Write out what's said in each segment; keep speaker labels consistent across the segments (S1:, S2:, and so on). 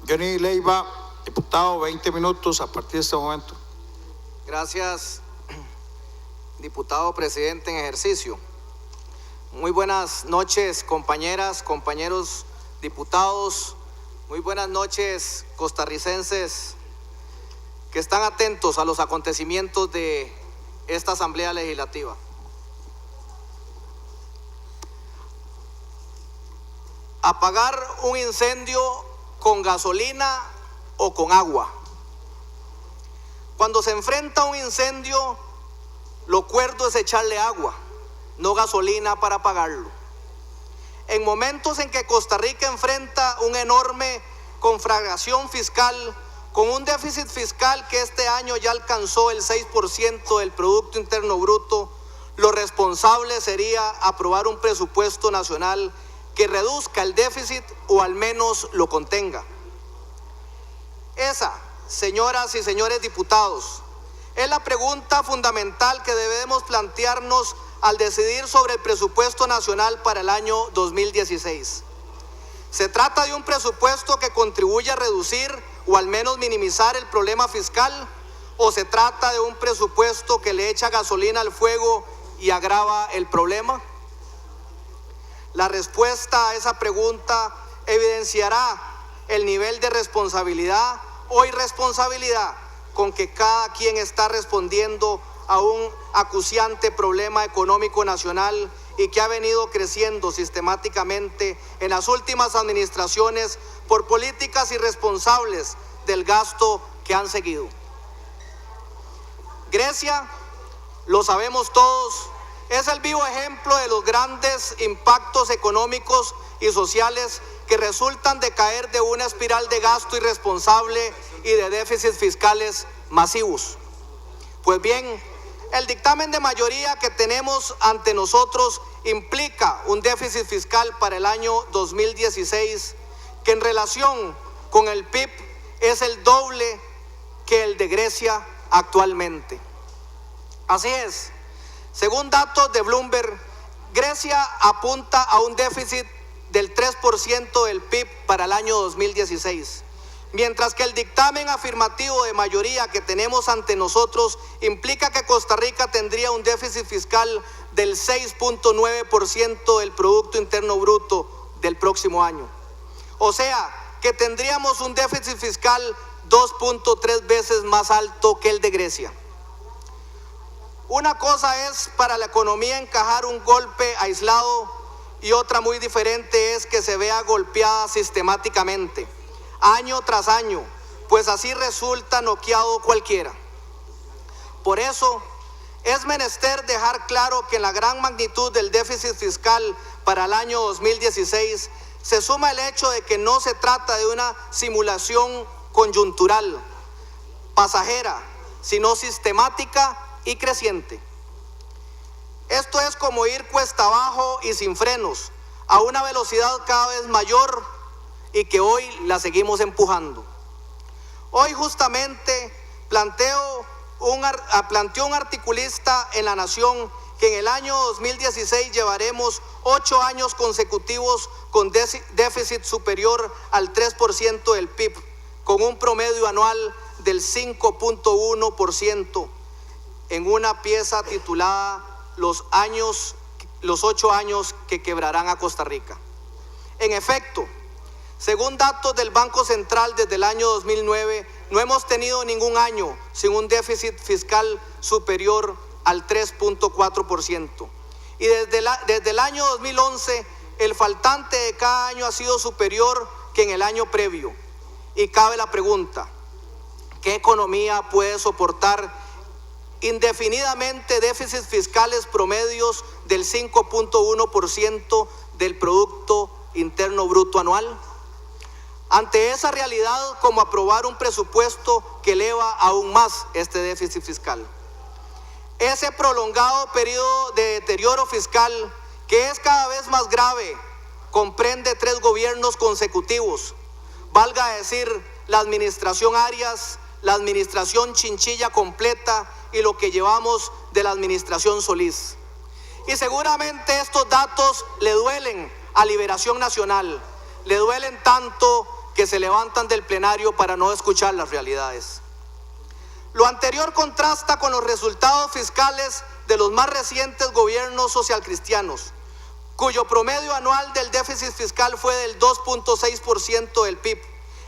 S1: Johnny Leiva, diputado, 20 minutos a partir de este momento.
S2: Gracias, diputado presidente en ejercicio. Muy buenas noches, compañeras, compañeros diputados. Muy buenas noches, costarricenses que están atentos a los acontecimientos de esta Asamblea Legislativa. Apagar un incendio con gasolina o con agua. Cuando se enfrenta a un incendio, lo cuerdo es echarle agua, no gasolina para apagarlo. En momentos en que Costa Rica enfrenta una enorme conflagración fiscal, con un déficit fiscal que este año ya alcanzó el 6% del Producto Interno Bruto, lo responsable sería aprobar un presupuesto nacional que reduzca el déficit o al menos lo contenga. Esa, señoras y señores diputados, es la pregunta fundamental que debemos plantearnos al decidir sobre el presupuesto nacional para el año 2016. Se trata de un presupuesto que contribuye a reducir o al menos minimizar el problema fiscal, o se trata de un presupuesto que le echa gasolina al fuego y agrava el problema. La respuesta a esa pregunta evidenciará el nivel de responsabilidad o irresponsabilidad con que cada quien está respondiendo a un acuciante problema económico nacional y que ha venido creciendo sistemáticamente en las últimas administraciones por políticas irresponsables del gasto que han seguido. Grecia, lo sabemos todos, es el vivo ejemplo de los grandes impactos económicos y sociales que resultan de caer de una espiral de gasto irresponsable y de déficits fiscales masivos. Pues bien, el dictamen de mayoría que tenemos ante nosotros implica un déficit fiscal para el año 2016 que en relación con el PIB es el doble que el de Grecia actualmente. Así es, según datos de Bloomberg, Grecia apunta a un déficit del 3% del PIB para el año 2016. Mientras que el dictamen afirmativo de mayoría que tenemos ante nosotros implica que Costa Rica tendría un déficit fiscal del 6.9% del Producto Interno Bruto del próximo año. O sea, que tendríamos un déficit fiscal 2.3 veces más alto que el de Grecia. Una cosa es para la economía encajar un golpe aislado y otra muy diferente es que se vea golpeada sistemáticamente, año tras año, pues así resulta noqueado cualquiera. Por eso es menester dejar claro que en la gran magnitud del déficit fiscal para el año 2016 se suma el hecho de que no se trata de una simulación coyuntural, pasajera, sino sistemática y creciente. Esto es como ir cuesta abajo y sin frenos, a una velocidad cada vez mayor y que hoy la seguimos empujando. Hoy justamente planteó un articulista en La Nación que en el año 2016 llevaremos 8 años consecutivos con déficit superior al 3% del PIB, con un promedio anual del 5.1%, en una pieza titulada los 8 años que quebrarán a Costa Rica. En efecto, según datos del Banco Central desde el año 2009, no hemos tenido ningún año sin un déficit fiscal superior al 3.4%. Y desde el año 2011, el faltante de cada año ha sido superior que en el año previo. Y cabe la pregunta, ¿qué economía puede soportar indefinidamente déficits fiscales promedios del 5.1% del Producto Interno Bruto anual? Ante esa realidad, ¿cómo aprobar un presupuesto que eleva aún más este déficit fiscal? Ese prolongado periodo de deterioro fiscal, que es cada vez más grave, comprende 3 gobiernos consecutivos, valga decir la administración Arias, la administración Chinchilla completa y lo que llevamos de la administración Solís. Y seguramente estos datos le duelen a Liberación Nacional, le duelen tanto que se levantan del plenario para no escuchar las realidades. Lo anterior contrasta con los resultados fiscales de los más recientes gobiernos socialcristianos, cuyo promedio anual del déficit fiscal fue del 2.6% del PIB,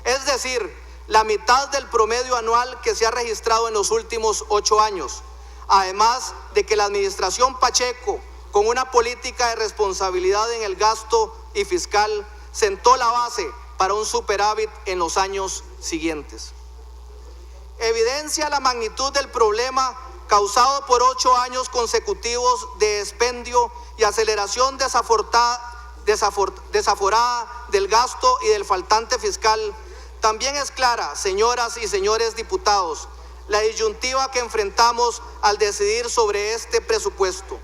S2: es decir, la mitad del promedio anual que se ha registrado en los últimos 8 años. Además de que la administración Pacheco, con una política de responsabilidad en el gasto y fiscal, sentó la base para un superávit en los años siguientes. Evidencia la magnitud del problema causado por 8 años consecutivos de expendio y aceleración desaforada del gasto y del faltante fiscal. También es clara, señoras y señores diputados, la disyuntiva que enfrentamos al decidir sobre este presupuesto.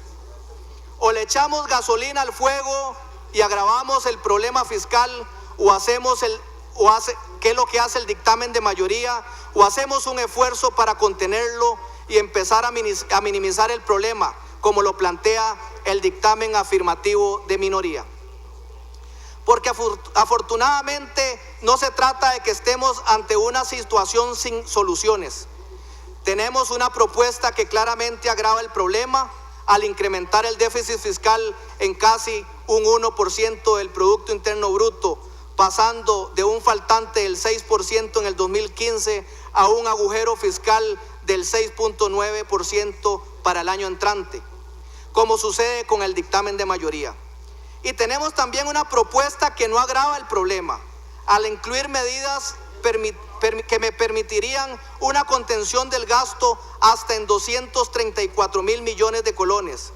S2: O le echamos gasolina al fuego y agravamos el problema fiscal, ¿qué es lo que hace el dictamen de mayoría? O hacemos un esfuerzo para contenerlo y empezar a minimizar el problema, como lo plantea el dictamen afirmativo de minoría. Porque afortunadamente no se trata de que estemos ante una situación sin soluciones. Tenemos una propuesta que claramente agrava el problema al incrementar el déficit fiscal en casi un 1% del Producto Interno Bruto, pasando de un faltante del 6% en el 2015 a un agujero fiscal del 6.9% para el año entrante, como sucede con el dictamen de mayoría. Y tenemos también una propuesta que no agrava el problema, al incluir medidas que me permitirían una contención del gasto hasta en 234.000 millones de colones,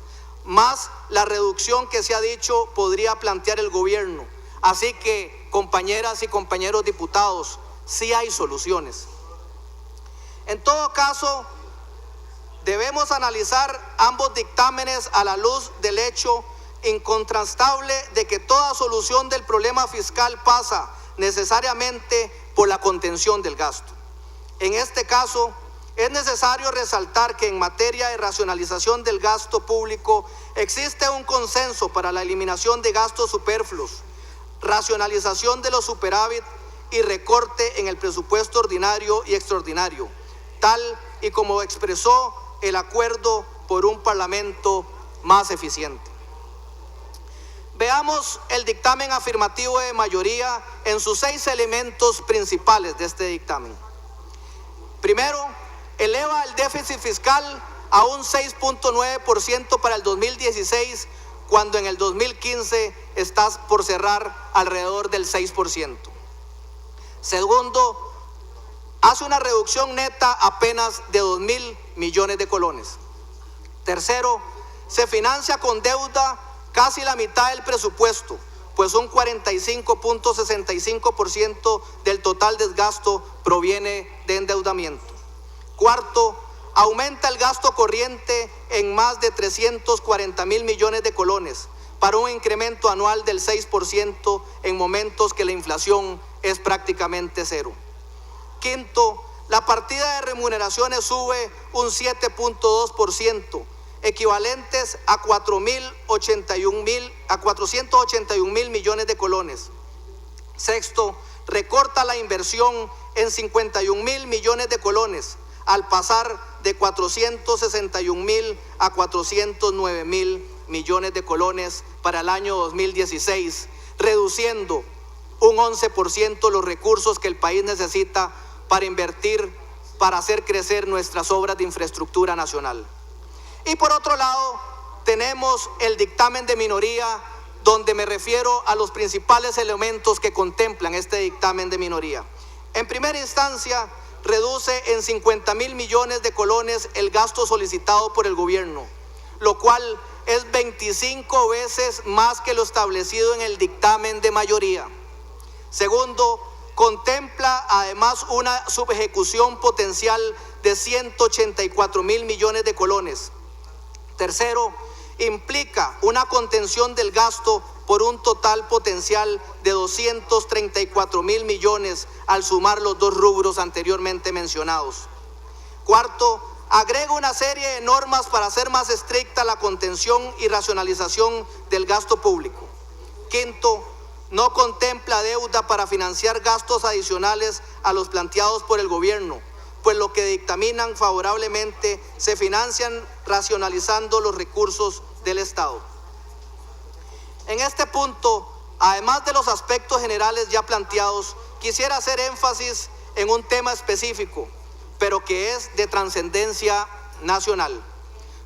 S2: más la reducción que se ha dicho podría plantear el gobierno. Así que, compañeras y compañeros diputados, sí hay soluciones. En todo caso, debemos analizar ambos dictámenes a la luz del hecho incontrastable de que toda solución del problema fiscal pasa necesariamente por la contención del gasto. En este caso, es necesario resaltar que en materia de racionalización del gasto público existe un consenso para la eliminación de gastos superfluos, racionalización de los superávit y recorte en el presupuesto ordinario y extraordinario, tal y como expresó el acuerdo por un parlamento más eficiente. Veamos el dictamen afirmativo de mayoría en sus 6 elementos principales de este dictamen. Primero, eleva el déficit fiscal a un 6.9% para el 2016, cuando en el 2015 está por cerrar alrededor del 6%. Segundo, hace una reducción neta apenas de 2.000 millones de colones. Tercero, se financia con deuda casi la mitad del presupuesto, pues un 45.65% del total del gasto proviene de endeudamiento. Cuarto, aumenta el gasto corriente en más de 340.000 millones de colones, para un incremento anual del 6% en momentos que la inflación es prácticamente cero. Quinto, la partida de remuneraciones sube un 7.2%, equivalentes a 481.000 millones de colones. Sexto, recorta la inversión en 51.000 millones de colones, al pasar de 461.000 a 409.000 millones de colones para el año 2016, reduciendo un 11% los recursos que el país necesita para invertir, para hacer crecer nuestras obras de infraestructura nacional. Y por otro lado, tenemos el dictamen de minoría, donde me refiero a los principales elementos que contemplan este dictamen de minoría. En primera instancia, reduce en 50.000 millones de colones el gasto solicitado por el gobierno, lo cual es 25 veces más que lo establecido en el dictamen de mayoría. Segundo, contempla además una subejecución potencial de 184.000 millones de colones. Tercero, implica una contención del gasto por un total potencial de 234.000 millones al sumar los 2 rubros anteriormente mencionados. Cuarto, agrega una serie de normas para hacer más estricta la contención y racionalización del gasto público. Quinto, no contempla deuda para financiar gastos adicionales a los planteados por el gobierno, pues lo que dictaminan favorablemente se financian racionalizando los recursos del Estado. En este punto, además de los aspectos generales ya planteados, quisiera hacer énfasis en un tema específico, pero que es de trascendencia nacional.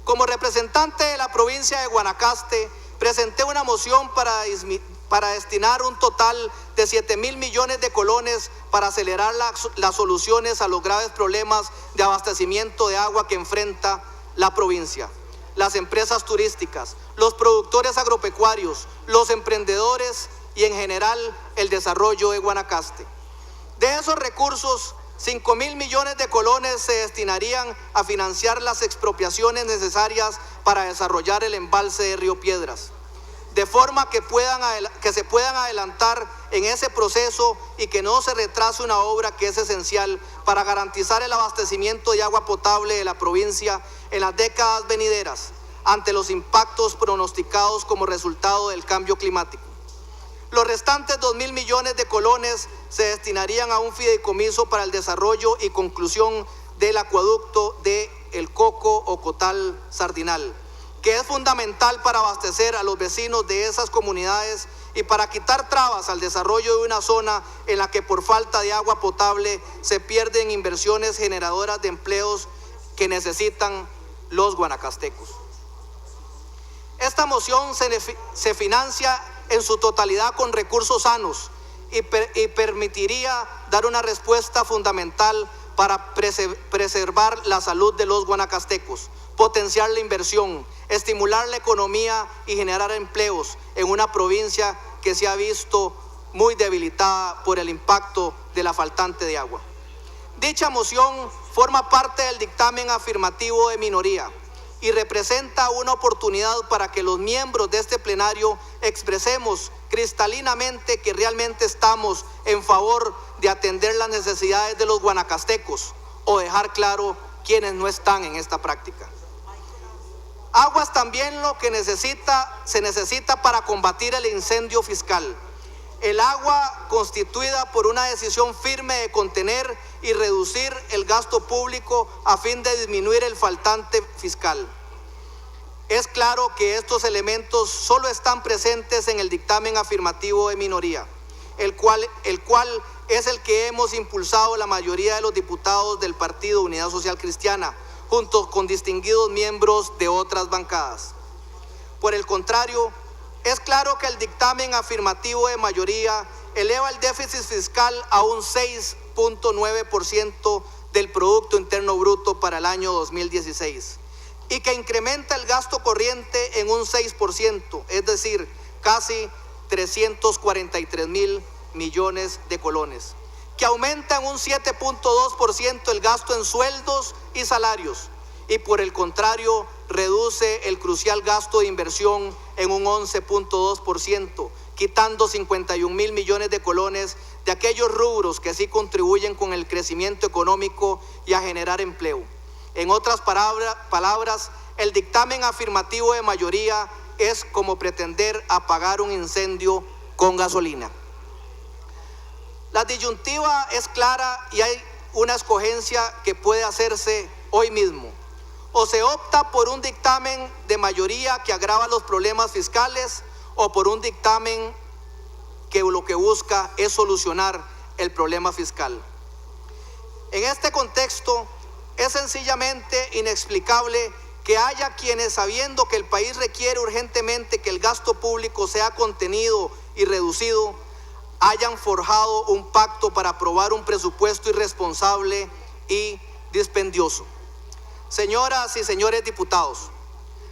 S2: Como representante de la provincia de Guanacaste, presenté una moción para destinar un total de 7.000 millones de colones para acelerar las soluciones a los graves problemas de abastecimiento de agua que enfrenta la provincia, las empresas turísticas, los productores agropecuarios, los emprendedores y en general el desarrollo de Guanacaste. De esos recursos, 5.000 millones de colones se destinarían a financiar las expropiaciones necesarias para desarrollar el embalse de Río Piedras, de forma que se puedan adelantar en ese proceso y que no se retrase una obra que es esencial para garantizar el abastecimiento de agua potable de la provincia en las décadas venideras, ante los impactos pronosticados como resultado del cambio climático. Los restantes 2.000 millones de colones se destinarían a un fideicomiso para el desarrollo y conclusión del acueducto de El Coco o Cotal Sardinal, que es fundamental para abastecer a los vecinos de esas comunidades y para quitar trabas al desarrollo de una zona en la que por falta de agua potable se pierden inversiones generadoras de empleos que necesitan los guanacastecos. Esta moción se financia en su totalidad con recursos sanos y permitiría dar una respuesta fundamental para preservar la salud de los guanacastecos, potenciar la inversión, estimular la economía y generar empleos en una provincia que se ha visto muy debilitada por el impacto de la faltante de agua. Dicha moción forma parte del dictamen afirmativo de minoría y representa una oportunidad para que los miembros de este plenario expresemos cristalinamente que realmente estamos en favor de atender las necesidades de los guanacastecos o dejar claro quienes no están en esta práctica. Agua es también lo que se necesita para combatir el incendio fiscal. El agua constituida por una decisión firme de contener y reducir el gasto público a fin de disminuir el faltante fiscal. Es claro que estos elementos solo están presentes en el dictamen afirmativo de minoría, el cual es el que hemos impulsado la mayoría de los diputados del Partido Unidad Social Cristiana, junto con distinguidos miembros de otras bancadas. Por el contrario, es claro que el dictamen afirmativo de mayoría eleva el déficit fiscal a un 6.9% del Producto Interno Bruto para el año 2016 y que incrementa el gasto corriente en un 6%, es decir, casi 343.000 millones de colones, que aumenta en un 7.2% el gasto en sueldos y salarios y por el contrario reduce el crucial gasto de inversión en un 11.2%, quitando 51.000 millones de colones de aquellos rubros que sí contribuyen con el crecimiento económico y a generar empleo. En otras palabras, el dictamen afirmativo de mayoría es como pretender apagar un incendio con gasolina. La disyuntiva es clara y hay una escogencia que puede hacerse hoy mismo. O se opta por un dictamen de mayoría que agrava los problemas fiscales o por un dictamen que lo que busca es solucionar el problema fiscal. En este contexto, es sencillamente inexplicable que haya quienes, sabiendo que el país requiere urgentemente que el gasto público sea contenido y reducido, hayan forjado un pacto para aprobar un presupuesto irresponsable y dispendioso. Señoras y señores diputados,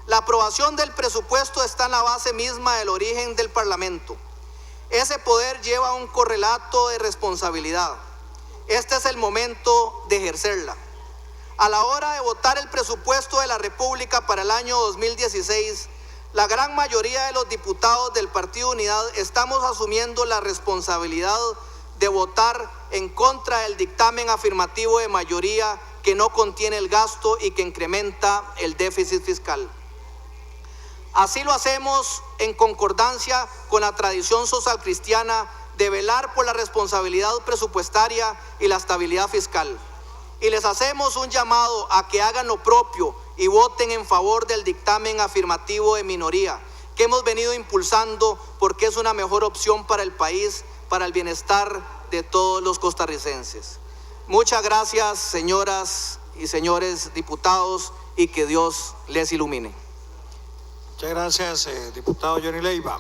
S2: la aprobación del presupuesto está en la base misma del origen del Parlamento. Ese poder lleva un correlato de responsabilidad. Este es el momento de ejercerla. A la hora de votar el presupuesto de la República para el año 2016, la gran mayoría de los diputados del Partido Unidad estamos asumiendo la responsabilidad de votar en contra del dictamen afirmativo de mayoría que no contiene el gasto y que incrementa el déficit fiscal. Así lo hacemos en concordancia con la tradición social cristiana de velar por la responsabilidad presupuestaria y la estabilidad fiscal. Y les hacemos un llamado a que hagan lo propio y voten en favor del dictamen afirmativo de minoría que hemos venido impulsando, porque es una mejor opción para el país, para el bienestar de todos los costarricenses. Muchas gracias, señoras y señores diputados, y que Dios les ilumine.
S1: Muchas gracias, diputado Johnny Leiva.